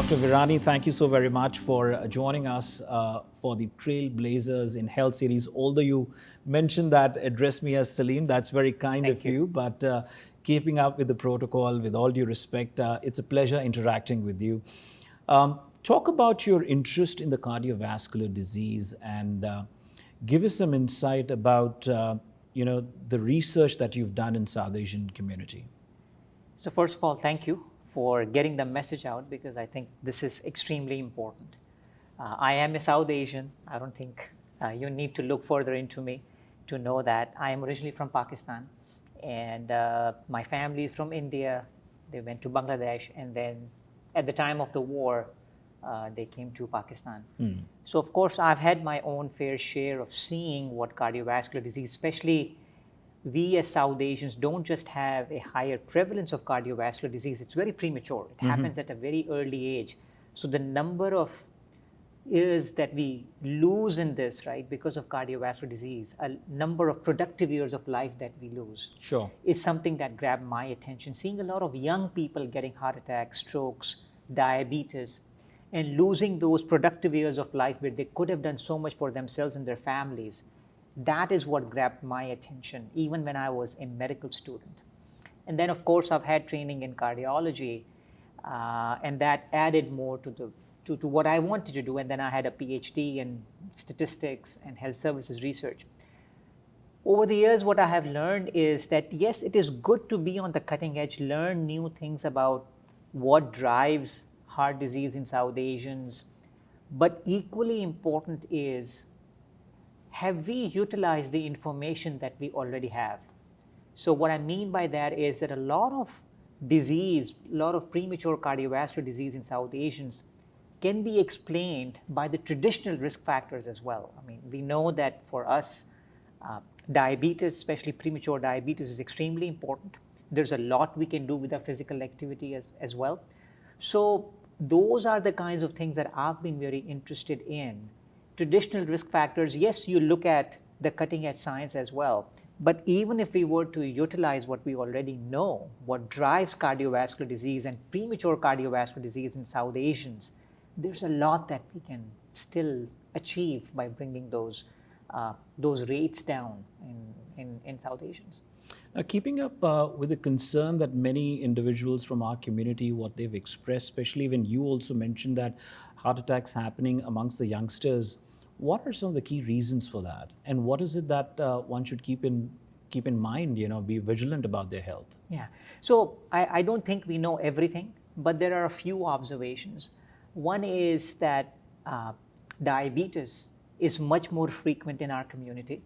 Dr. Virani, thank you so very much for joining us for the Trailblazers in Health series. Although you mentioned that address me as Salim, that's very kind of you. But keeping up with the protocol, with all due respect, it's a pleasure interacting with you. Talk about your interest in the cardiovascular disease and give us some insight about the research that you've done in South Asian community. So first of all, thank you for getting the message out, because I think this is extremely important. I am a South Asian. I don't think you need to look further into me to know that. I am originally from Pakistan, and my family is from India. They went to Bangladesh, and then at the time of the war, they came to Pakistan. So of course, I've had my own fair share of seeing what cardiovascular disease, especially we as South Asians don't just have a higher prevalence of cardiovascular disease, it's very premature. It happens at a very early age. So the number of years that we lose in this, right, because of cardiovascular disease, a number of productive years of life that we lose, is something that grabbed my attention. Seeing a lot of young people getting heart attacks, strokes, diabetes, and losing those productive years of life where they could have done so much for themselves and their families. That is what grabbed my attention, even when I was a medical student. And then, of course, I've had training in cardiology, and that added more to what I wanted to do. And then I had a PhD in statistics and health services research. Over the years, what I have learned is that, yes, it is good to be on the cutting edge, learn new things about what drives heart disease in South Asians. But equally important is, have we utilized the information that we already have? So what I mean by that is that a lot of disease, a lot of premature cardiovascular disease in South Asians can be explained by the traditional risk factors as well. I mean, we know that for us, diabetes, especially premature diabetes, is extremely important. There's a lot we can do with our physical activity as well. So those are the kinds of things that I've been very interested in. Traditional risk factors, yes, you look at the cutting edge science as well, but even if we were to utilize what we already know, what drives cardiovascular disease and premature cardiovascular disease in South Asians, there's a lot that we can still achieve by bringing those rates down in South Asians. Now, keeping up with the concern that many individuals from our community, what they've expressed, especially when you also mentioned that heart attacks happening amongst the youngsters, what are some of the key reasons for that? And what is it that one should keep in mind, be vigilant about their health? Yeah, so I don't think we know everything, but there are a few observations. One is that diabetes is much more frequent in our community.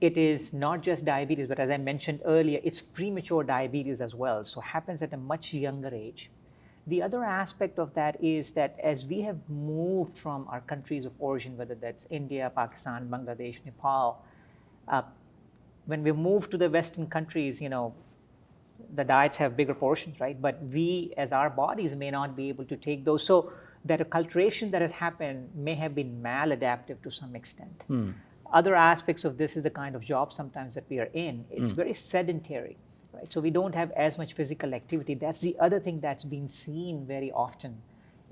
It is not just diabetes, but as I mentioned earlier, it's premature diabetes as well. So it happens at a much younger age. The other aspect of that is that as we have moved from our countries of origin, whether that's India, Pakistan, Bangladesh, Nepal, when we move to the Western countries, the diets have bigger portions, right? But we, as our bodies, may not be able to take those. So that acculturation that has happened may have been maladaptive to some extent. Other aspects of this is the kind of job sometimes that we are in. It's very sedentary. Right? So we don't have as much physical activity. That's the other thing that's been seen very often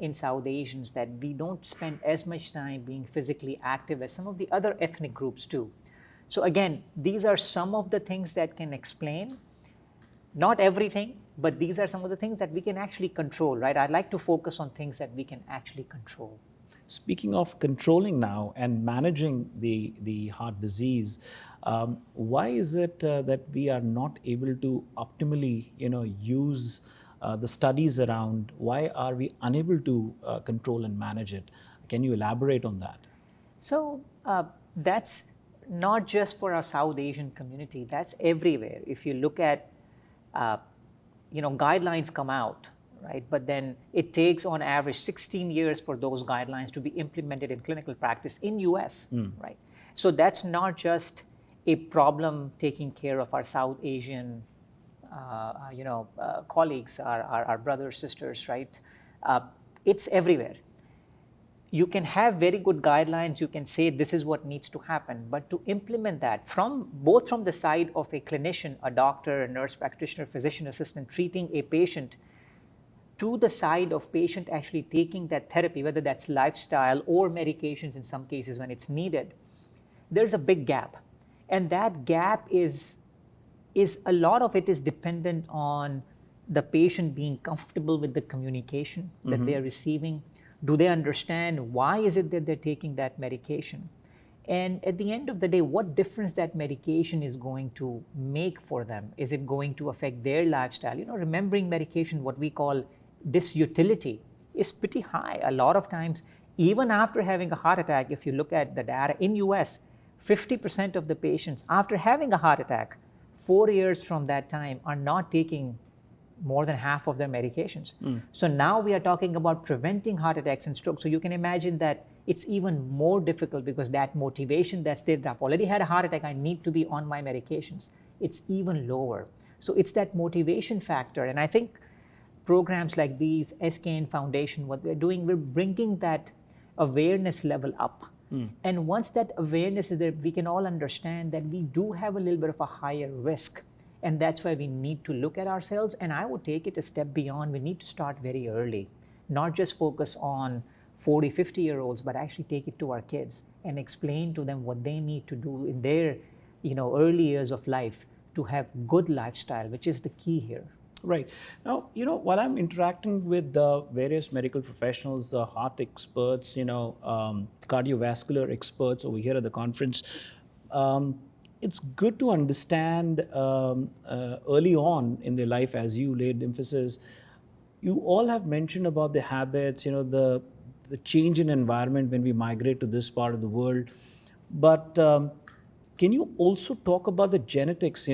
in South Asians, that we don't spend as much time being physically active as some of the other ethnic groups do. So again, these are some of the things that can explain, not everything, but these are some of the things that we can actually control, right? I'd like to focus on things that we can actually control. Speaking of controlling now and managing the heart disease, why is it that we are not able to optimally, use the studies around? Why are we unable to control and manage it? Can you elaborate on that? So that's not just for our South Asian community. That's everywhere. If you look at, guidelines come out, right? But then it takes on average 16 years for those guidelines to be implemented in clinical practice in US, right? So that's not just a problem taking care of our South Asian, colleagues, our brothers, sisters, right? It's everywhere. You can have very good guidelines, you can say this is what needs to happen, but to implement that both from the side of a clinician, a doctor, a nurse practitioner, physician assistant treating a patient, to the side of patient actually taking that therapy, whether that's lifestyle or medications in some cases when it's needed, there's a big gap. And that gap is a lot of it is dependent on the patient being comfortable with the communication that they're receiving. Do they understand why is it that they're taking that medication? And at the end of the day, what difference that medication is going to make for them? Is it going to affect their lifestyle? Remembering medication, what we call disutility, is pretty high. A lot of times, even after having a heart attack, if you look at the data in US, 50% of the patients after having a heart attack, 4 years from that time, are not taking more than half of their medications. So now we are talking about preventing heart attacks and strokes. So you can imagine that it's even more difficult because that motivation that's there, I've already had a heart attack, I need to be on my medications, it's even lower. So it's that motivation factor. And I think programs like these, SKN Foundation, what we're doing, we're bringing that awareness level up. And once that awareness is there, we can all understand that we do have a little bit of a higher risk. And that's why we need to look at ourselves. And I would take it a step beyond. We need to start very early, not just focus on 40, 50-year-olds, but actually take it to our kids and explain to them what they need to do in their early years of life to have good lifestyle, which is the key here. Right. Now, while I'm interacting with the various medical professionals, the heart experts, cardiovascular experts over here at the conference, it's good to understand early on in their life, as you laid emphasis, you all have mentioned about the habits, the change in environment when we migrate to this part of the world. But can you also talk about the genetics,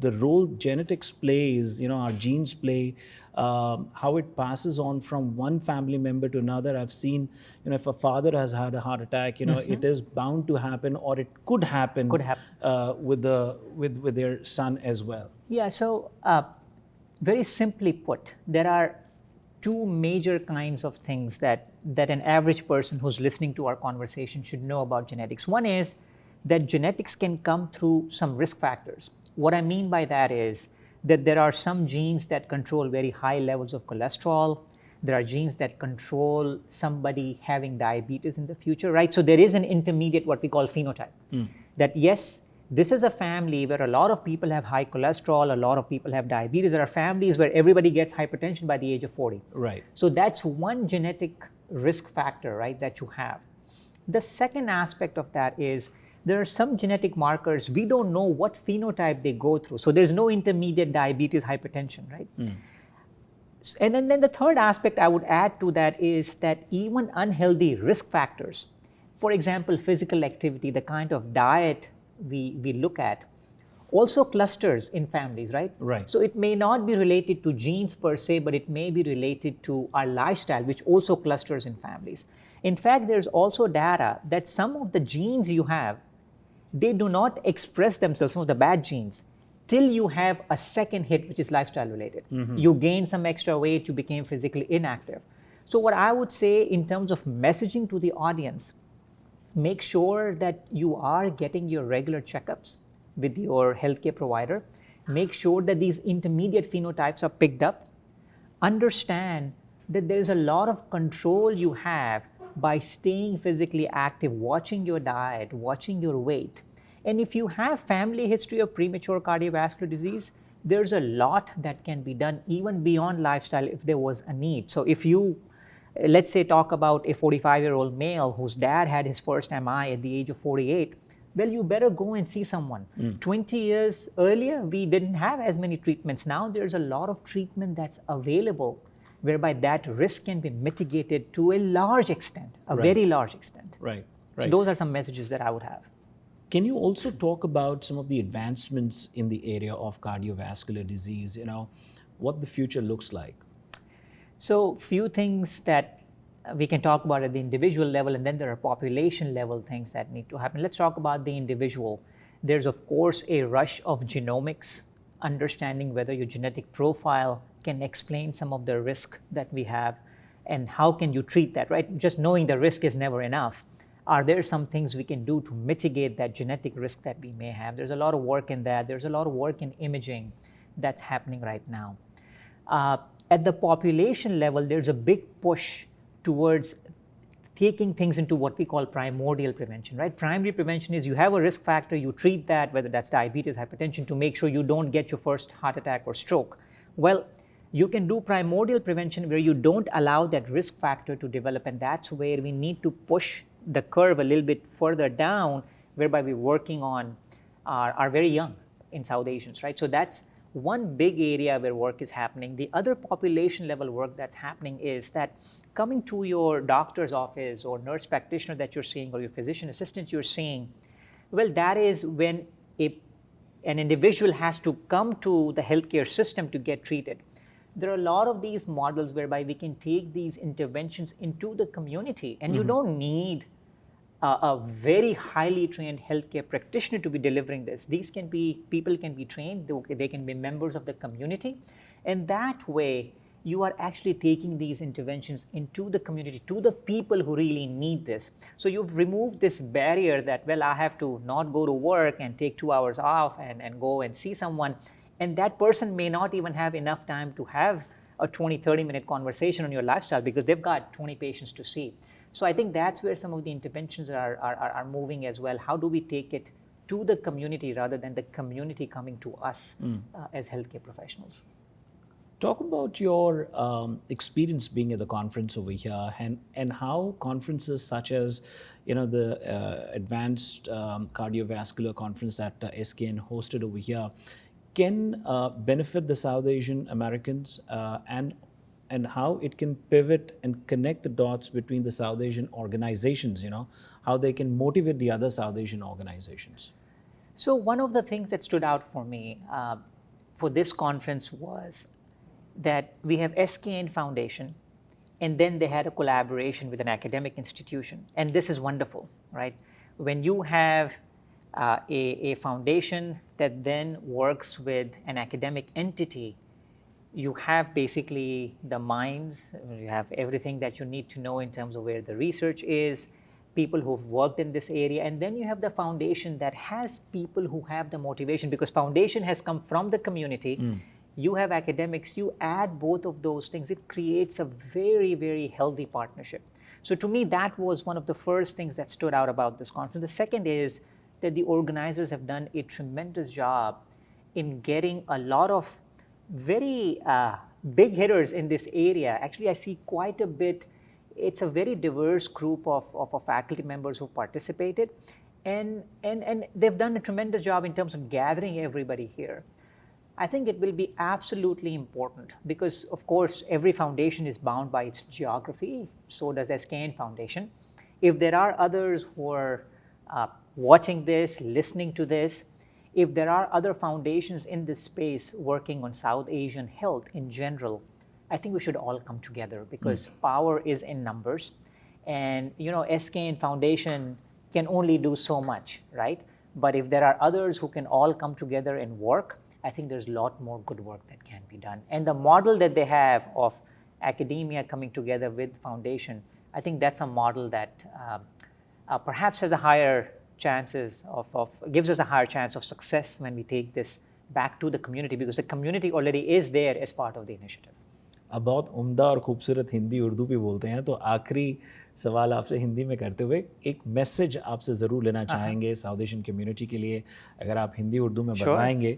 the role genetics plays, our genes play, how it passes on from one family member to another. I've seen, if a father has had a heart attack, it is bound to happen, or it could happen, with their son as well. Yeah, so very simply put, there are two major kinds of things that an average person who's listening to our conversation should know about genetics. One is that genetics can come through some risk factors. What I mean by that is that there are some genes that control very high levels of cholesterol. There are genes that control somebody having diabetes in the future, right? So there is an intermediate, what we call phenotype. That yes, this is a family where a lot of people have high cholesterol, a lot of people have diabetes. There are families where everybody gets hypertension by the age of 40. Right. So that's one genetic risk factor, right, that you have. The second aspect of that is there are some genetic markers, we don't know what phenotype they go through. So there's no intermediate diabetes, hypertension, right? And then the third aspect I would add to that is that even unhealthy risk factors, for example, physical activity, the kind of diet we look at, also clusters in families, right? Right. So it may not be related to genes per se, but it may be related to our lifestyle, which also clusters in families. In fact, there's also data that some of the genes you have, they do not express themselves, some of the bad genes, till you have a second hit, which is lifestyle related. You gain some extra weight, you became physically inactive. So what I would say in terms of messaging to the audience, make sure that you are getting your regular checkups with your healthcare provider. Make sure that these intermediate phenotypes are picked up. Understand that there's a lot of control you have by staying physically active, watching your diet, watching your weight. And if you have family history of premature cardiovascular disease, there's a lot that can be done even beyond lifestyle if there was a need. So if you, let's say, talk about a 45-year-old male whose dad had his first MI at the age of 48, well, you better go and see someone. 20 years earlier, we didn't have as many treatments. Now there's a lot of treatment that's available whereby that risk can be mitigated to a large extent, a very large extent. Right. So those are some messages that I would have. Can you also talk about some of the advancements in the area of cardiovascular disease, what the future looks like? So few things that we can talk about at the individual level, and then there are population level things that need to happen. Let's talk about the individual. There's of course a rush of genomics, understanding whether your genetic profile can explain some of the risk that we have and how can you treat that, right? Just knowing the risk is never enough. Are there some things we can do to mitigate that genetic risk that we may have? There's a lot of work in that. There's a lot of work in imaging that's happening right now. at the population level, there's a big push towards taking things into what we call primordial prevention, right? Primary prevention is you have a risk factor, you treat that, whether that's diabetes, hypertension, to make sure you don't get your first heart attack or stroke. Well, you can do primordial prevention where you don't allow that risk factor to develop, and that's where we need to push the curve a little bit further down, whereby we're working on are very young in South Asians, right? So that's one big area where work is happening. The other population level work that's happening is that coming to your doctor's office or nurse practitioner that you're seeing or your physician assistant you're seeing, well, that is when an individual has to come to the healthcare system to get treated. There are a lot of these models whereby we can take these interventions into the community, and you don't need a very highly trained healthcare practitioner to be delivering this. These can be, people can be trained, they can be members of the community, and that way you are actually taking these interventions into the community, to the people who really need this. So you've removed this barrier that, well, I have to not go to work and take 2 hours off and go and see someone, and that person may not even have enough time to have a 20-30 minute conversation on your lifestyle because they've got 20 patients to see. So I think that's where some of the interventions are moving as well. How do we take it to the community rather than the community coming to us as healthcare professionals? Talk about your experience being at the conference over here, and how conferences such as, the Advanced Cardiovascular Conference that SKN hosted over here can benefit the South Asian Americans, and how it can pivot and connect the dots between the South Asian organizations, how they can motivate the other South Asian organizations. So one of the things that stood out for me for this conference was that we have SKN Foundation, and then they had a collaboration with an academic institution. And this is wonderful, right? When you have a foundation that then works with an academic entity, you have basically the minds, you have everything that you need to know in terms of where the research is, people who've worked in this area, and then you have the foundation that has people who have the motivation, because foundation has come from the community. You have academics, you add both of those things, it creates a very, very healthy partnership. So to me, that was one of the first things that stood out about this conference. The second is that the organizers have done a tremendous job in getting a lot of very big hitters in this area. Actually, I see quite a bit. It's a very diverse group of faculty members who participated, and they've done a tremendous job in terms of gathering everybody here. I think it will be absolutely important because, of course, every foundation is bound by its geography. So does SKN Foundation. If there are others who are watching this, listening to this, if there are other foundations in this space working on South Asian health in general, I think we should all come together because power is in numbers. And, SKN Foundation can only do so much, right? But if there are others who can all come together and work, I think there's a lot more good work that can be done. And the model that they have of academia coming together with foundation, I think that's a model that perhaps has a higher chances gives us a higher chance of success when we take this back to the community, because the community already is there as part of the initiative. अब बहुत उम्दा और खूबसूरत हिंदी उर्दू भी बोलते हैं, तो आखिरी सवाल आपसे हिंदी में करते हुए एक मैसेज आपसे ज़रूर लेना चाहेंगे साउथ एशियन कम्युनिटी के लिए, अगर आप हिंदी उर्दू में बताएंगे।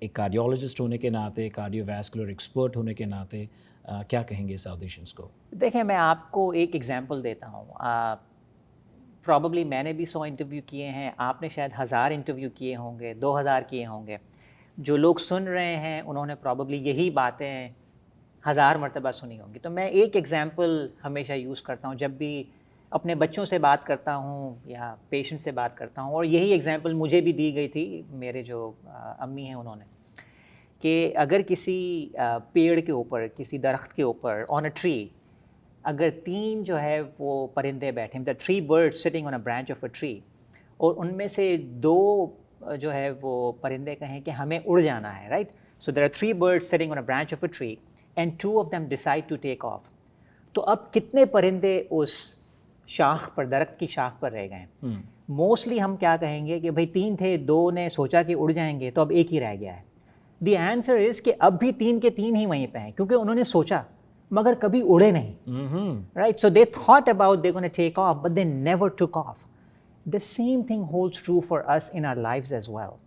एक कार्डियोलॉजिस्ट होने के नाते, कार्डियोवैस्कुलर एक्सपर्ट होने के नाते क्या कहेंगे साउथ एशियंस को? देखिए, मैं आपको एक एग्जांपल देता हूँ। प्रॉबली मैंने भी 100 इंटरव्यू किए हैं, आपने शायद 1000 इंटरव्यू किए होंगे, 2000 किए होंगे। जो लोग सुन रहे हैं उन्होंने प्रॉबली यही बातें 1000 मरतबा सुनी होंगी। तो मैं एक एग्जांपल हमेशा यूज़ करता हूँ जब भी अपने बच्चों से बात करता हूँ या पेशेंट से बात करता हूँ, और यही एग्जांपल मुझे भी दी गई थी, मेरे जो अम्मी हैं उन्होंने, कि अगर किसी पेड़ के ऊपर, किसी दरख्त के ऊपर, ऑन अ ट्री, अगर 3 जो है वो परिंदे बैठे, the 3 birds sitting on a branch of a tree, और उनमें से 2 जो है वो परिंदे कहें कि हमें उड़ जाना है, right? So there are 3 birds sitting on a branch of a tree and 2 of them decide to take off. तो अब कितने परिंदे उस शाख पर, दरख्त की शाख पर रह गए? मोस्टली हम क्या कहेंगे कि भाई 3 थे, 2 ने सोचा कि उड़ जाएंगे, तो अब 1 ही रह गया है। The answer is कि अब भी 3 के 3 ही वहीं पे हैं क्योंकि उन्होंने सोचा मगर कभी उड़े नहीं. Right? So they thought about they're going to take off, but they never took off. The same thing holds true for us in our lives as well.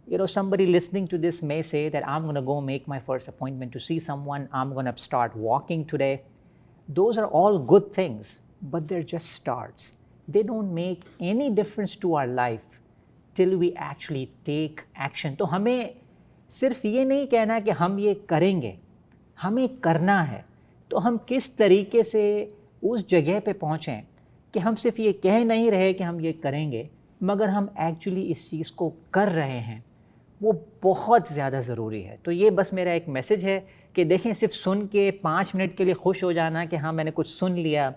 You know, somebody listening to this may say that I'm going to go make my first appointment to see someone. I'm going to start walking today. Those are all good things, but they're just starts. They don't make any difference to our life till we actually take action. तो हमें सिर्फ ये नहीं कहना कि हम ये करेंगे, हमें करना है. तो हम किस तरीके से उस जगह पे पहुँचें कि हम सिर्फ ये कह नहीं रहे कि हम ये करेंगे, मगर हम एक्चुअली इस चीज़ को कर रहे हैं, वो बहुत ज़्यादा ज़रूरी है. तो ये बस मेरा एक मैसेज है कि देखें, सिर्फ सुन के 5 मिनट के लिए खुश हो जाना कि हाँ मैंने कुछ सुन लिया,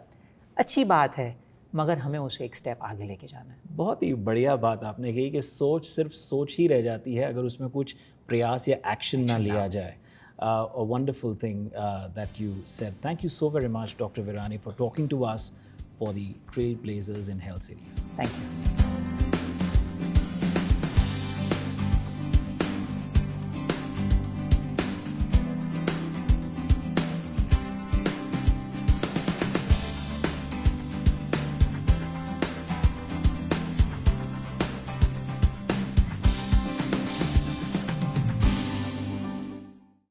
अच्छी बात है, मगर हमें उसे एक स्टेप आगे लेके जाना है. बहुत ही बढ़िया बात आपने कही कि सोच सिर्फ सोच ही रह जाती है अगर उसमें कुछ प्रयास या एक्शन ना लिया जाए. A wonderful thing that you said. Thank you so very much, Dr. Virani, for talking to us for the Trailblazers in Health Series. Thank you.